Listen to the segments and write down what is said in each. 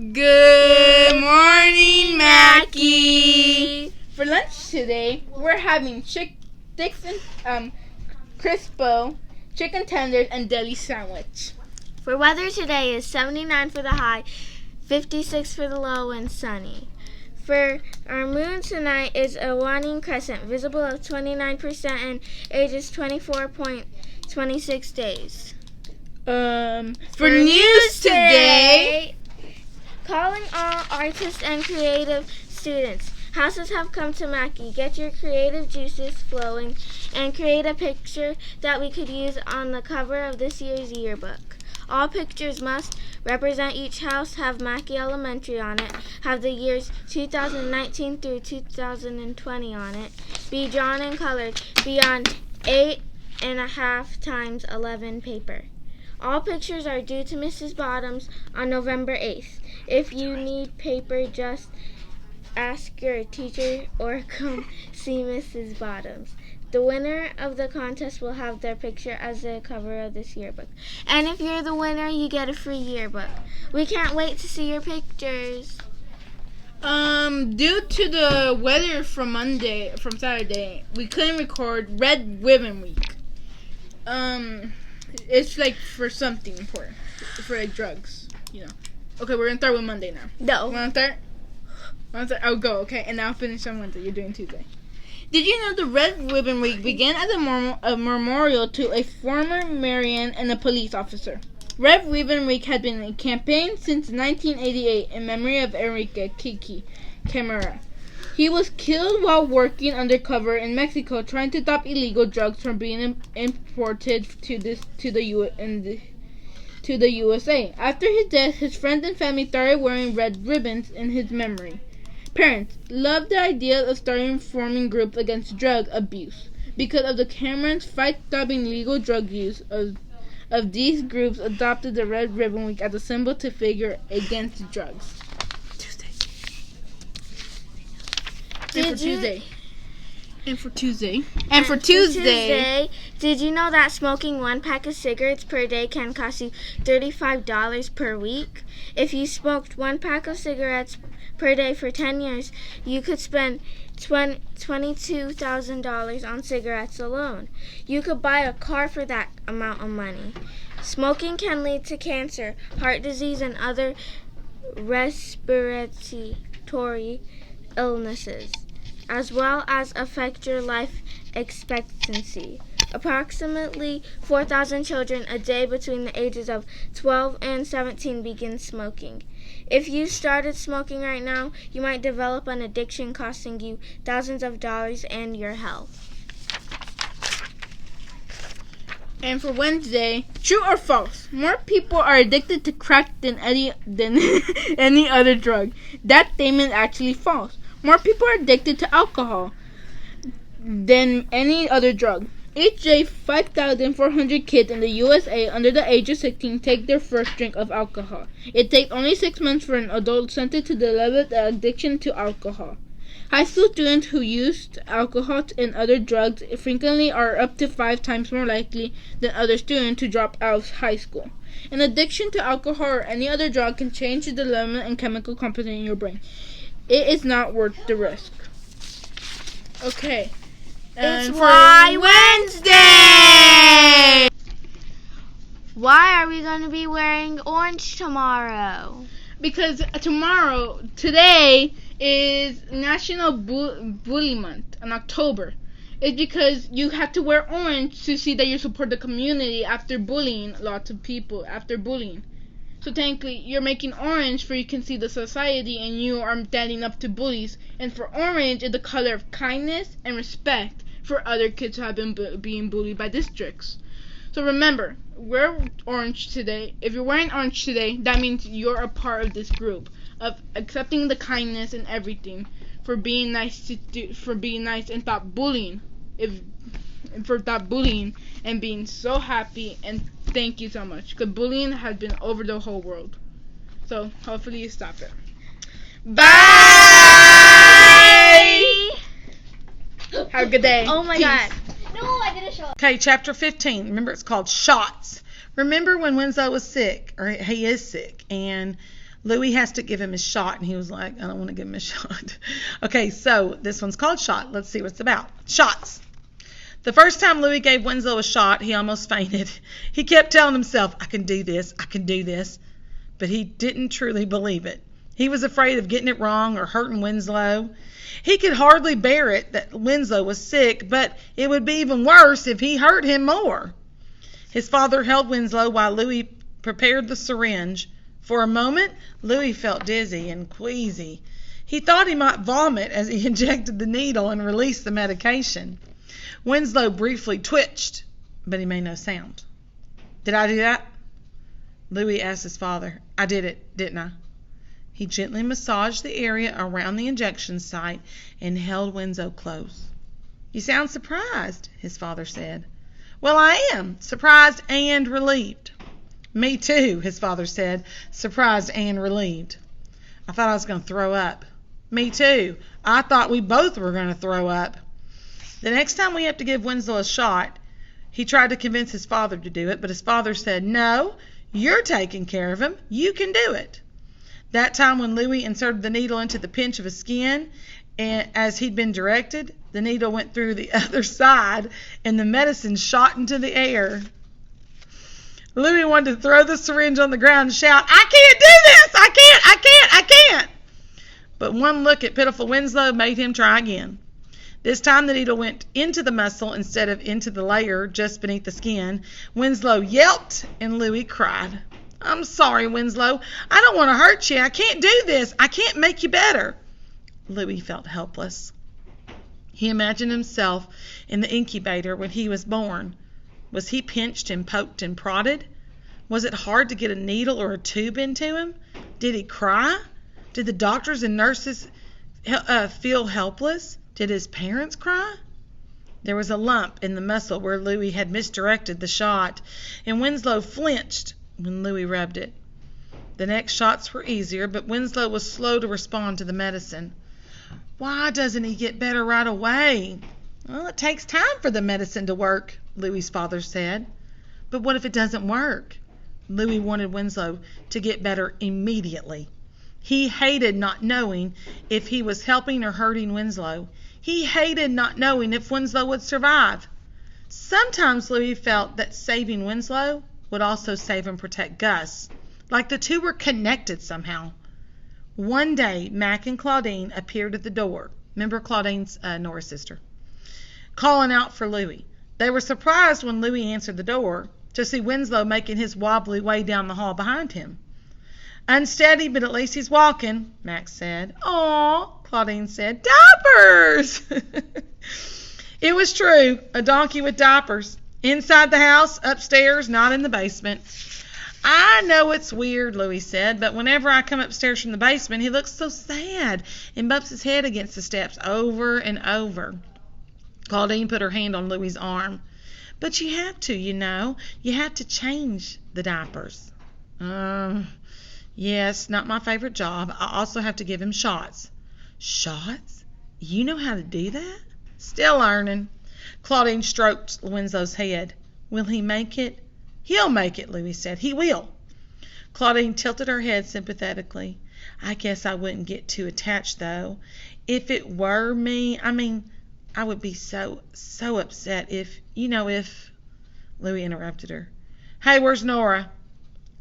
Good morning, Mackie. For lunch today, we're having sticks and crispo, chicken tenders, and deli sandwich. For weather today is 79 for the high, 56 for the low, and sunny. For our moon tonight is a waning crescent, visible of 29% and ages 24.26 days. For news today, calling all artists and creative students. Houses have come to Mackie. Get your creative juices flowing and create a picture that we could use on the cover of this year's yearbook. All pictures must represent each house, have Mackie Elementary on it, have the years 2019 through 2020 on it, be drawn and colored, be on 8.5 times 11 paper. All pictures are due to Mrs. Bottoms on November 8th. If you need paper, just ask your teacher or come see Mrs. Bottoms. The winner of the contest will have their picture as the cover of this yearbook. And if you're the winner, you get a free yearbook. We can't wait to see your pictures. Due to the weather from Saturday, we couldn't record Red Ribbon Week. It's like for something important, for like drugs, you know. Okay, we're gonna start with Monday now. No. Wanna start? I'll go, okay, and I'll finish on Wednesday. You're doing Tuesday. Did you know the Red Ribbon Week began as a memorial to a former Marian and a police officer? Red Ribbon Week had been a campaign since 1988 in memory of Enrique Kiki Camara. He was killed while working undercover in Mexico, trying to stop illegal drugs from being imported to the USA. After his death, his friends and family started wearing red ribbons in his memory. Parents loved the idea of starting forming groups against drug abuse. Because of the Camerons' fight stopping legal drug use, of these groups adopted the Red Ribbon Week as a symbol to figure against drugs. And for Tuesday, did you know that smoking 1 pack of cigarettes per day can cost you $35 per week? If you smoked 1 pack of cigarettes per day for 10 years, you could spend $22,000 on cigarettes alone. You could buy a car for that amount of money. Smoking can lead to cancer, heart disease, and other respiratory illnesses, as well as affect your life expectancy. Approximately 4,000 children a day between the ages of 12 and 17 begin smoking. If you started smoking right now, you might develop an addiction costing you thousands of dollars and your health. And for Wednesday, true or false? More people are addicted to crack than any other drug. That statement is actually false. More people are addicted to alcohol than any other drug. Each day, 5,400 kids in the USA under the age of 16 take their first drink of alcohol. It takes only 6 months for an adult sentenced to develop the addiction to alcohol. High school students who used alcohol and other drugs frequently are up to 5 times more likely than other students to drop out of high school. An addiction to alcohol or any other drug can change the development and chemical composition in your brain. It is not worth the risk. Okay. It's Why Wednesday! Why are we going to be wearing orange tomorrow? Because today is National Bully Month in October. It's because you have to wear orange to see that you support the community after bullying lots of people, after bullying. So technically, you're making orange for you can see the society and you are standing up to bullies. And for orange is the color of kindness and respect for other kids who have been being bullied by districts. So remember, wear orange today. If you're wearing orange today, that means you're a part of this group of accepting the kindness and everything, for being nice and stop bullying. Stop bullying and being so happy, and thank you so much, because bullying has been over the whole world. So hopefully you stop it. Bye! Have a good day. Oh my Peace. God. No, I did a shot. Okay, chapter 15. Remember, it's called Shots. Remember when Winslow was sick, or he is sick, and Louis has to give him his shot, and he was like, I don't want to give him his shot. Okay, so this one's called Shot. Let's see what it's about. Shots. The first time Louis gave Winslow a shot, he almost fainted. He kept telling himself, I can do this, I can do this. But he didn't truly believe it. He was afraid of getting it wrong or hurting Winslow. He could hardly bear it that Winslow was sick, but it would be even worse if he hurt him more. His father held Winslow while Louis prepared the syringe. For a moment, Louis felt dizzy and queasy. He thought he might vomit as he injected the needle and released the medication. Winslow briefly twitched, but he made no sound. Did I do that? Louis asked his father. I did it, didn't I? He gently massaged the area around the injection site and held Winslow close. You sound surprised, his father said. Well, I am, surprised and relieved. Me too, his father said, surprised and relieved. I thought I was going to throw up. Me too. I thought we both were going to throw up. The next time we have to give Winslow a shot, he tried to convince his father to do it, but his father said, no, you're taking care of him. You can do it. That time when Louis inserted the needle into the pinch of his skin, and as he'd been directed, the needle went through the other side, and the medicine shot into the air. Louis wanted to throw the syringe on the ground and shout, I can't do this! I can't! But one look at pitiful Winslow made him try again. This time the needle went into the muscle instead of into the layer just beneath the skin. Winslow yelped and Louis cried. I'm sorry, Winslow. I don't want to hurt you. I can't do this. I can't make you better. Louis felt helpless. He imagined himself in the incubator when he was born. Was he pinched and poked and prodded? Was it hard to get a needle or a tube into him? Did he cry? Did the doctors and nurses feel helpless? Did his parents cry? There was a lump in the muscle where Louis had misdirected the shot, and Winslow flinched when Louis rubbed it. The next shots were easier, but Winslow was slow to respond to the medicine. Why doesn't he get better right away? Well, it takes time for the medicine to work, Louis's father said. But what if it doesn't work? Louis wanted Winslow to get better immediately. He hated not knowing if he was helping or hurting Winslow. He hated not knowing if Winslow would survive. Sometimes Louis felt that saving Winslow would also save and protect Gus, like the two were connected somehow. One day, Mac and Claudine appeared at the door. Remember Claudine's Nora's sister? Calling out for Louis. They were surprised when Louis answered the door to see Winslow making his wobbly way down the hall behind him. Unsteady, but at least he's walking, Max said. Aw, Claudine said. Diapers! It was true, a donkey with diapers. Inside the house, upstairs, not in the basement. I know it's weird, Louis said, but whenever I come upstairs from the basement, he looks so sad and bumps his head against the steps over and over. Claudine put her hand on Louis's arm. But you have to, you know. You have to change the diapers. Yes, not my favorite job. I also have to give him shots. Shots? You know how to do that? Still learning. Claudine stroked Winslow's head. Will he make it? He'll make it, Louis said. He will. Claudine tilted her head sympathetically. I guess I wouldn't get too attached, though. If it were me, I would be so upset if... Louis interrupted her. Hey, where's Nora?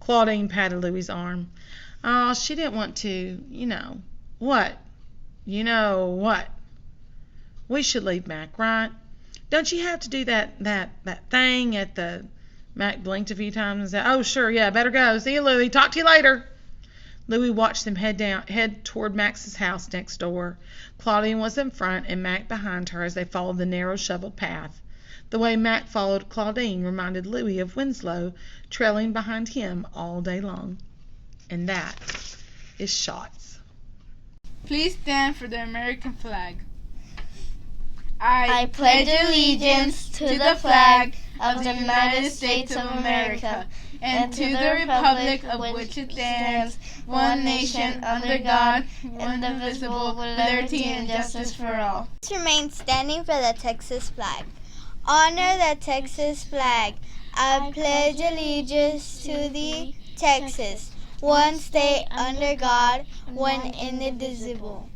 Claudine patted Louis's arm. Oh, she didn't want to, What? What? We should leave Mac, right? Don't you have to do that thing at the... Mac blinked a few times and said, oh, sure, yeah, better go. See you, Louis. Talk to you later. Louis watched them head toward Max's house next door. Claudine was in front and Mac behind her as they followed the narrow shoveled path. The way Mac followed Claudine reminded Louis of Winslow trailing behind him all day long. And that is Shots. Please stand for the American flag. I pledge allegiance to the flag of the United States of America and to the republic of which it stands, one nation, under God, indivisible, with liberty and justice for all. Please remain standing for the Texas flag. Honor the Texas flag. I pledge allegiance to thee, Texas, one state under God, one indivisible.